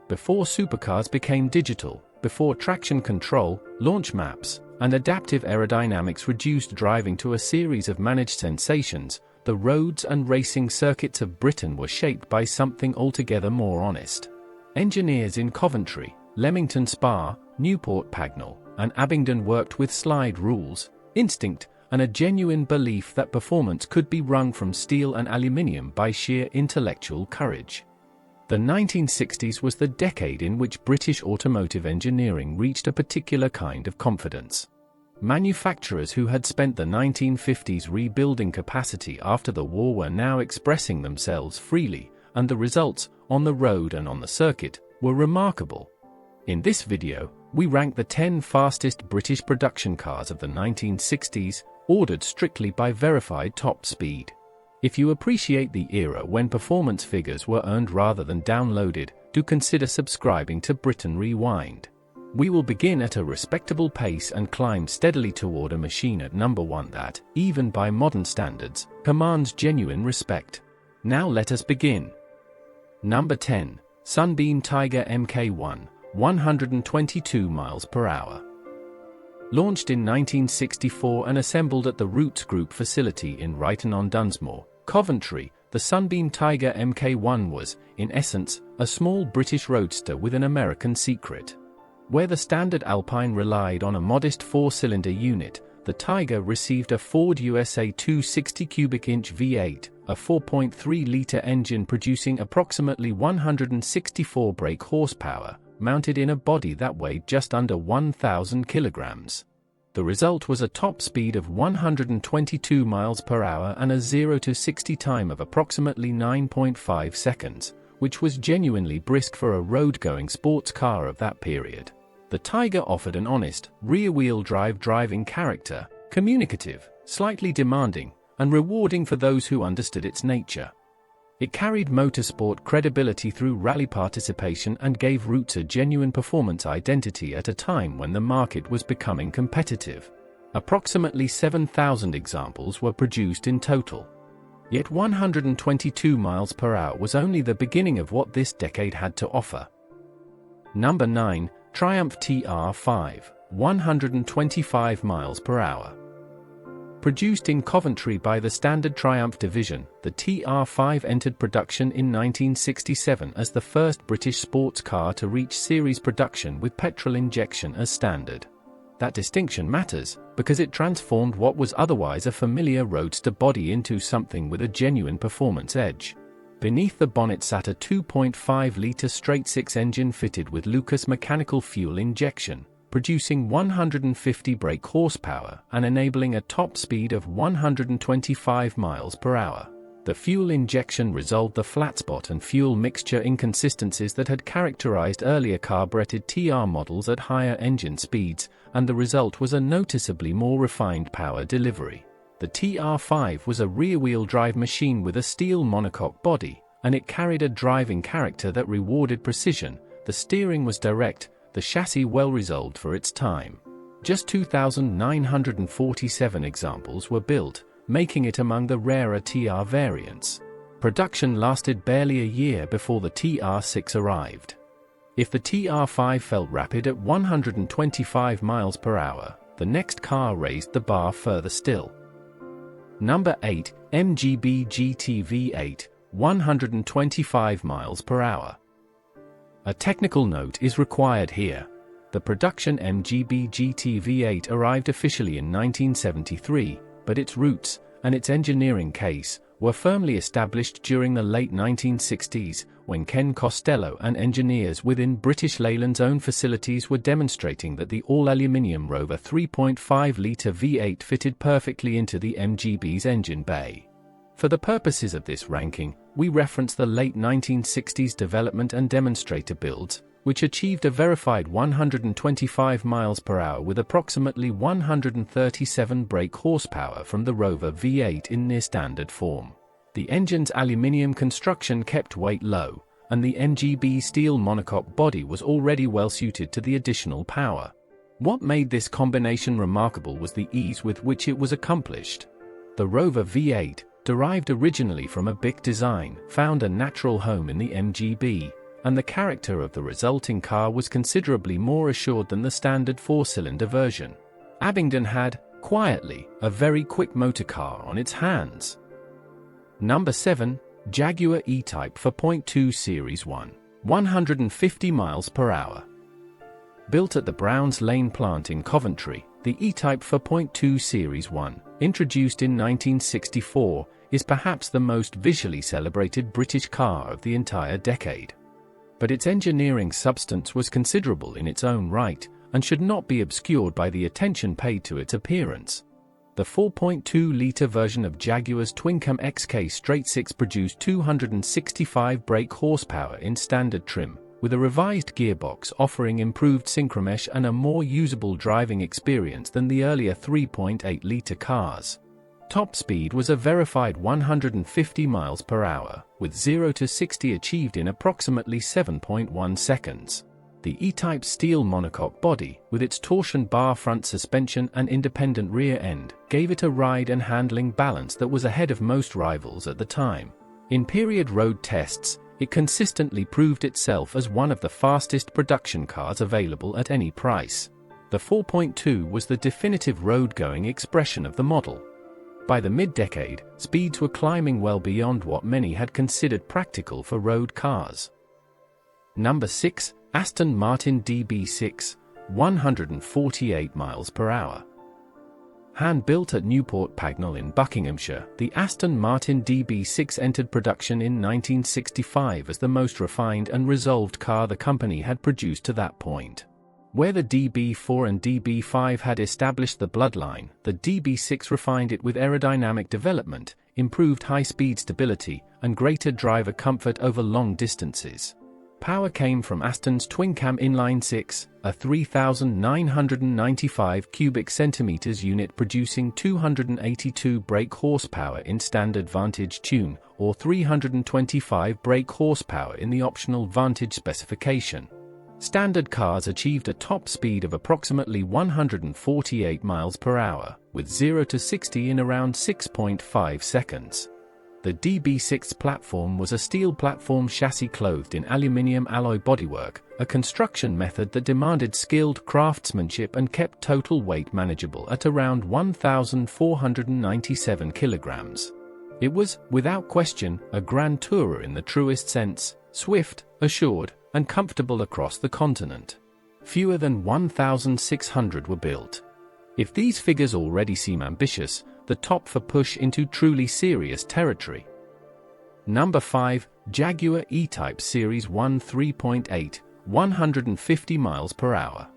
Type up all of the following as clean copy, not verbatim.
before supercars became digital, before traction control, launch maps, and adaptive aerodynamics reduced driving to a series of managed sensations, the roads and racing circuits of Britain were shaped by something altogether more honest. Engineers in Coventry, Leamington Spa, Newport Pagnell, and Abingdon worked with slide rules, instinct, and a genuine belief that performance could be wrung from steel and aluminium by sheer intellectual courage. The 1960s was the decade in which British automotive engineering reached a particular kind of confidence. Manufacturers who had spent the 1950s rebuilding capacity after the war were now expressing themselves freely, and the results, on the road and on the circuit, were remarkable. In this video, we rank the 10 fastest British production cars of the 1960s, ordered strictly by verified top speed. If you appreciate the era when performance figures were earned rather than downloaded, do consider subscribing to Britain Rewind. We will begin at a respectable pace and climb steadily toward a machine at number 1 that, even by modern standards, commands genuine respect. Now let us begin. Number 10. Sunbeam Tiger Mk1, 122 miles per hour. Launched in 1964 and assembled at the Roots Group facility in Ryton-on-Dunsmore, Coventry, the Sunbeam Tiger Mk1 was, in essence, a small British roadster with an American secret. Where the standard Alpine relied on a modest 4-cylinder unit, the Tiger received a Ford USA 260 cubic inch V8, a 4.3-liter engine producing approximately 164 brake horsepower, mounted in a body that weighed just under 1,000 kilograms. The result was a top speed of 122 miles per hour and a 0 to 60 time of approximately 9.5 seconds, which was genuinely brisk for a road-going sports car of that period. The Tiger offered an honest, rear-wheel drive driving character, communicative, slightly demanding, and rewarding for those who understood its nature. It carried motorsport credibility through rally participation and gave Roots a genuine performance identity at a time when the market was becoming competitive. Approximately 7,000 examples were produced in total. Yet 122 miles per hour was only the beginning of what this decade had to offer. Number 9. Triumph TR5, 125 miles per hour. Produced in Coventry by the Standard Triumph division, the TR5 entered production in 1967 as the first British sports car to reach series production with petrol injection as standard. That distinction matters, because it transformed what was otherwise a familiar roadster body into something with a genuine performance edge. Beneath the bonnet sat a 2.5-liter straight-six engine fitted with Lucas mechanical fuel injection, producing 150 brake horsepower and enabling a top speed of 125 miles per hour. The fuel injection resolved the flat spot and fuel mixture inconsistencies that had characterized earlier carbureted TR models at higher engine speeds, and the result was a noticeably more refined power delivery. The TR5 was a rear-wheel drive machine with a steel monocoque body, and it carried a driving character that rewarded precision. The steering was direct, the chassis well resolved for its time. Just 2,947 examples were built, making it among the rarer TR variants. Production lasted barely a year before the TR6 arrived. If the TR5 felt rapid at 125 miles per hour, the next car raised the bar further still. Number 8. MGB GT V8, 125 miles per hour. A technical note is required here. The production MGB GT V8 arrived officially in 1973, but its roots, and its engineering case, were firmly established during the late 1960s, when Ken Costello and engineers within British Leyland's own facilities were demonstrating that the all-aluminium Rover 3.5-litre V8 fitted perfectly into the MGB's engine bay. For the purposes of this ranking, we reference the late 1960s development and demonstrator builds, which achieved a verified 125 miles per hour with approximately 137 brake horsepower from the Rover V8 in near-standard form. The engine's aluminium construction kept weight low, and the MGB steel monocoque body was already well suited to the additional power. What made this combination remarkable was the ease with which it was accomplished. The Rover V8, derived originally from a BIC design, found a natural home in the MGB, and the character of the resulting car was considerably more assured than the standard 4-cylinder version. Abingdon had, quietly, a very quick motorcar on its hands. Number 7. Jaguar E-Type 4.2 Series 1. 150 miles per hour. Built at the Browns Lane plant in Coventry, the E-Type 4.2 Series 1, introduced in 1964, is perhaps the most visually celebrated British car of the entire decade. But its engineering substance was considerable in its own right, and should not be obscured by the attention paid to its appearance. The 4.2-litre version of Jaguar's Twin Cam XJ13 produced 265 brake horsepower in standard trim, with a revised gearbox offering improved synchromesh and a more usable driving experience than the earlier 3.8-litre cars. Top speed was a verified 150 miles per hour, with 0 to 60 achieved in approximately 7.1 seconds. The E-Type steel monocoque body, with its torsion bar front suspension and independent rear end, gave it a ride and handling balance that was ahead of most rivals at the time. In period road tests, it consistently proved itself as one of the fastest production cars available at any price. The 4.2 was the definitive road-going expression of the model. By the mid-decade, speeds were climbing well beyond what many had considered practical for road cars. Number 6. Aston Martin DB6, 148 miles per hour. Hand-built at Newport Pagnell in Buckinghamshire, the Aston Martin DB6 entered production in 1965 as the most refined and resolved car the company had produced to that point. Where the DB4 and DB5 had established the bloodline, the DB6 refined it with aerodynamic development, improved high-speed stability, and greater driver comfort over long distances. Power came from Aston's twin-cam inline-6, a 3,995 cubic centimeters unit producing 282 brake horsepower in standard Vantage tune, or 325 brake horsepower in the optional Vantage specification. Standard cars achieved a top speed of approximately 148 miles per hour, with 0 to 60 in around 6.5 seconds. The DB6 platform was a steel platform chassis clothed in aluminium alloy bodywork, a construction method that demanded skilled craftsmanship and kept total weight manageable at around 1,497 kilograms. It was, without question, a grand tourer in the truest sense, swift, assured, and comfortable across the continent. Fewer than 1,600 were built. If these figures already seem ambitious, the top for push into truly serious territory. Number 5. Jaguar E-Type Series 1 3.8, 150 miles per hour.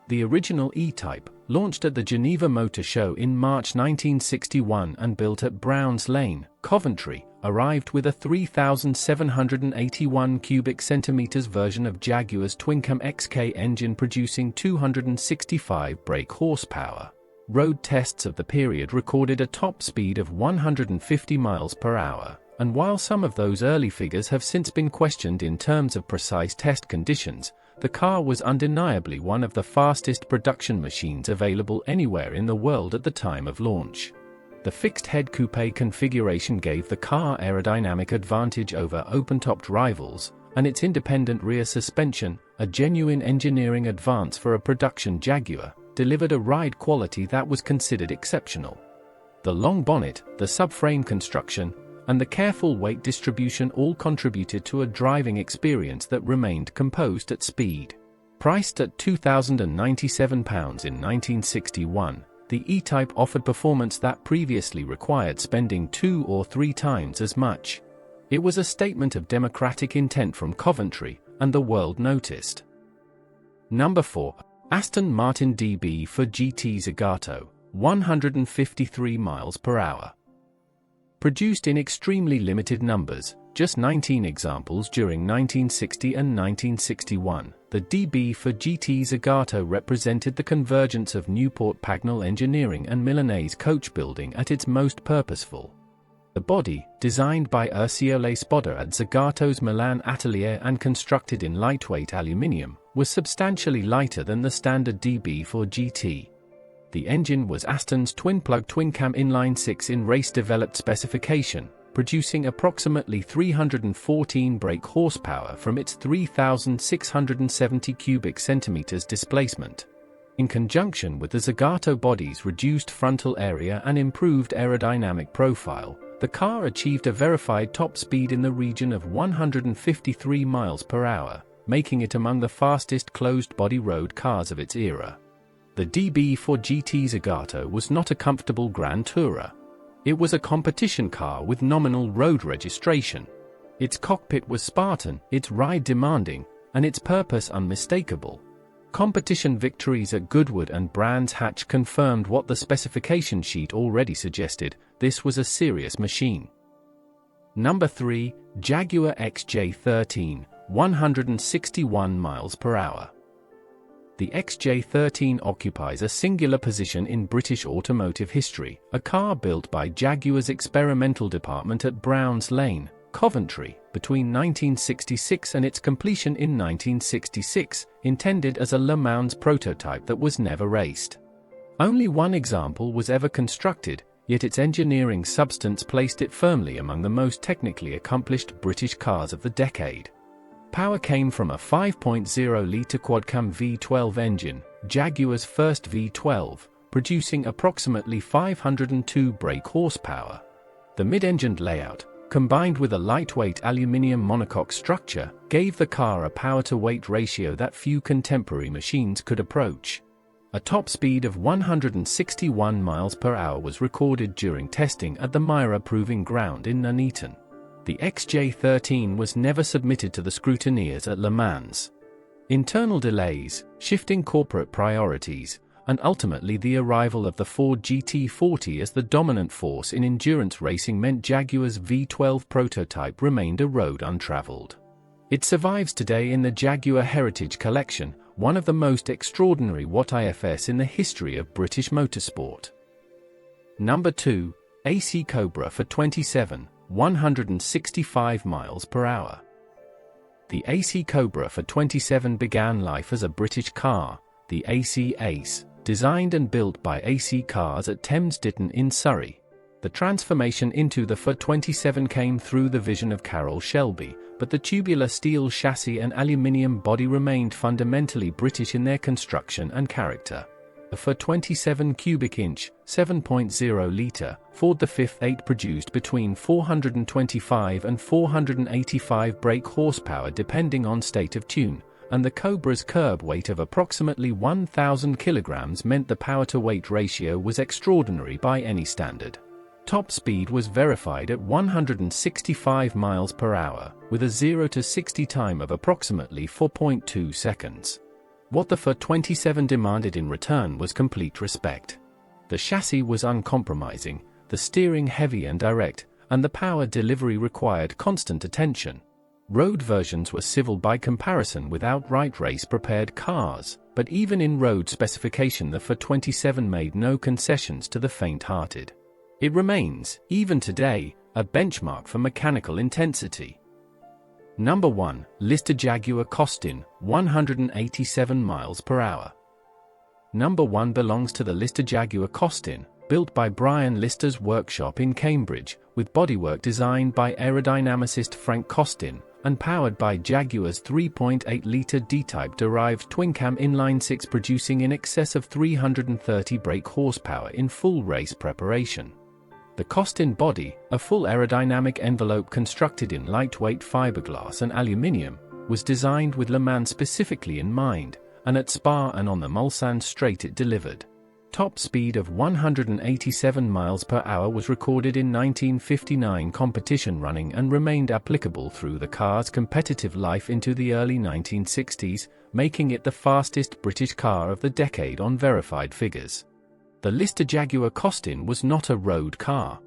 The original E-Type, launched at the Geneva Motor Show in March 1961 and built at Browns Lane, Coventry, arrived with a 3,781 cubic centimeters version of Jaguar's Twin-Cam XK engine producing 265 brake horsepower. Road tests of the period recorded a top speed of 150 miles per hour, and while some of those early figures have since been questioned in terms of precise test conditions, the car was undeniably one of the fastest production machines available anywhere in the world at the time of launch. The fixed-head coupe configuration gave the car aerodynamic advantage over open-topped rivals, and its independent rear suspension, a genuine engineering advance for a production Jaguar, delivered a ride quality that was considered exceptional. The long bonnet, the subframe construction, and the careful weight distribution all contributed to a driving experience that remained composed at speed. Priced at £2,097 in 1961, the E-Type offered performance that previously required spending 2 or 3 times as much. It was a statement of democratic intent from Coventry, and the world noticed. Number 4. Aston Martin DB4 GT Zagato, 153 miles per hour. Produced in extremely limited numbers, just 19 examples during 1960 and 1961, the DB4 GT Zagato represented the convergence of Newport Pagnell engineering and Milanese coach building at its most purposeful. The body, designed by Ercole Spodder at Zagato's Milan atelier and constructed in lightweight aluminium, was substantially lighter than the standard DB4 GT. The engine was Aston's twin-plug twin-cam inline-6 in race-developed specification, producing approximately 314 brake horsepower from its 3,670 cubic centimeters displacement. In conjunction with the Zagato body's reduced frontal area and improved aerodynamic profile, the car achieved a verified top speed in the region of 153 miles per hour, making it among the fastest closed-body road cars of its era. The DB4 GT Zagato was not a comfortable Grand Tourer. It was a competition car with nominal road registration. Its cockpit was Spartan, its ride demanding, and its purpose unmistakable. Competition victories at Goodwood and Brands Hatch confirmed what the specification sheet already suggested: this was a serious machine. Number 3. Jaguar XJ13, 161 miles per hour. The XJ13 occupies a singular position in British automotive history, a car built by Jaguar's experimental department at Browns Lane, Coventry, between 1966 and its completion in 1966, intended as a Le Mans prototype that was never raced. Only one example was ever constructed, yet its engineering substance placed it firmly among the most technically accomplished British cars of the decade. Power came from a 5.0-litre quad-cam V12 engine, Jaguar's first V12, producing approximately 502 brake horsepower. The mid-engined layout, combined with a lightweight aluminium monocoque structure, gave the car a power-to-weight ratio that few contemporary machines could approach. A top speed of 161 miles per hour was recorded during testing at the Myra Proving Ground in Nuneaton. The XJ13 was never submitted to the scrutineers at Le Mans. Internal delays, shifting corporate priorities, and ultimately the arrival of the Ford GT40 as the dominant force in endurance racing meant Jaguar's V12 prototype remained a road untraveled. It survives today in the Jaguar Heritage Collection, one of the most extraordinary what-ifs in the history of British motorsport. Number 2. AC Cobra for 27, 165 miles per hour. The AC Cobra for 27 began life as a British car, the AC Ace, designed and built by AC Cars at Thames Ditton in Surrey. The transformation into the for 27 came through the vision of Carroll Shelby, but the tubular steel chassis and aluminium body remained fundamentally British in their construction and character. A for 27 cubic inch, 7.0-litre, Ford V8 produced between 425 and 485 brake horsepower depending on state of tune, and the Cobra's curb weight of approximately 1,000 kilograms meant the power-to-weight ratio was extraordinary by any standard. Top speed was verified at 165 miles per hour, with a 0 to 60 time of approximately 4.2 seconds. What the for 27 demanded in return was complete respect. The chassis was uncompromising, the steering heavy and direct, and the power delivery required constant attention. Road versions were civil by comparison with outright race-prepared cars, but even in road specification the for 27 made no concessions to the faint-hearted. It remains, even today, a benchmark for mechanical intensity. Number 1. Lister-Jaguar Costin, 187 miles per hour. Number 1 belongs to the Lister-Jaguar Costin, built by Brian Lister's workshop in Cambridge, with bodywork designed by aerodynamicist Frank Costin, and powered by Jaguar's 3.8-litre D-Type derived twin-cam inline-six producing in excess of 330 brake horsepower in full race preparation. The Costin body, a full aerodynamic envelope constructed in lightweight fiberglass and aluminium, was designed with Le Mans specifically in mind, and at Spa and on the Mulsanne straight it delivered. Top speed of 187 miles per hour was recorded in 1959 competition running and remained applicable through the car's competitive life into the early 1960s, making it the fastest British car of the decade on verified figures. The Lister-Jaguar Costin was not a road car.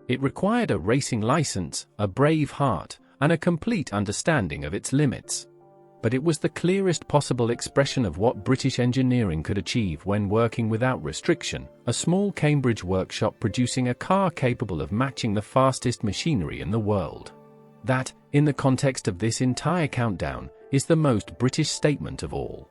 It required a racing license, a brave heart, and a complete understanding of its limits. But it was the clearest possible expression of what British engineering could achieve when working without restriction, a small Cambridge workshop producing a car capable of matching the fastest machinery in the world. That, in the context of this entire countdown, is the most British statement of all.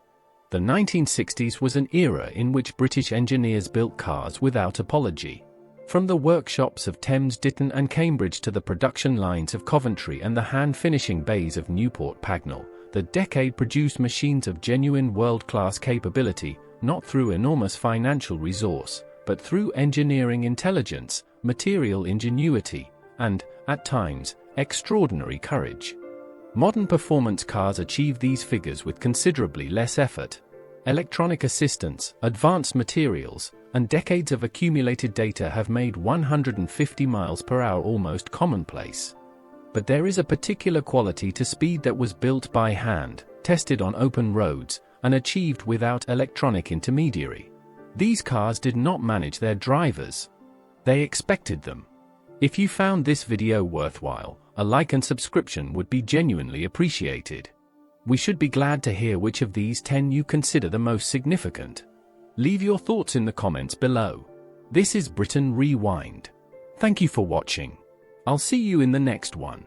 The 1960s was an era in which British engineers built cars without apology. From the workshops of Thames Ditton and Cambridge to the production lines of Coventry and the hand-finishing bays of Newport Pagnell, the decade produced machines of genuine world-class capability, not through enormous financial resource, but through engineering intelligence, material ingenuity, and, at times, extraordinary courage. Modern performance cars achieve these figures with considerably less effort. Electronic assistance, advanced materials, and decades of accumulated data have made 150 miles per hour almost commonplace. But there is a particular quality to speed that was built by hand, tested on open roads, and achieved without electronic intermediary. These cars did not manage their drivers. They expected them. If you found this video worthwhile, a like and subscription would be genuinely appreciated. We should be glad to hear which of these 10 you consider the most significant. Leave your thoughts in the comments below. This is Britain Rewind. Thank you for watching. I'll see you in the next one.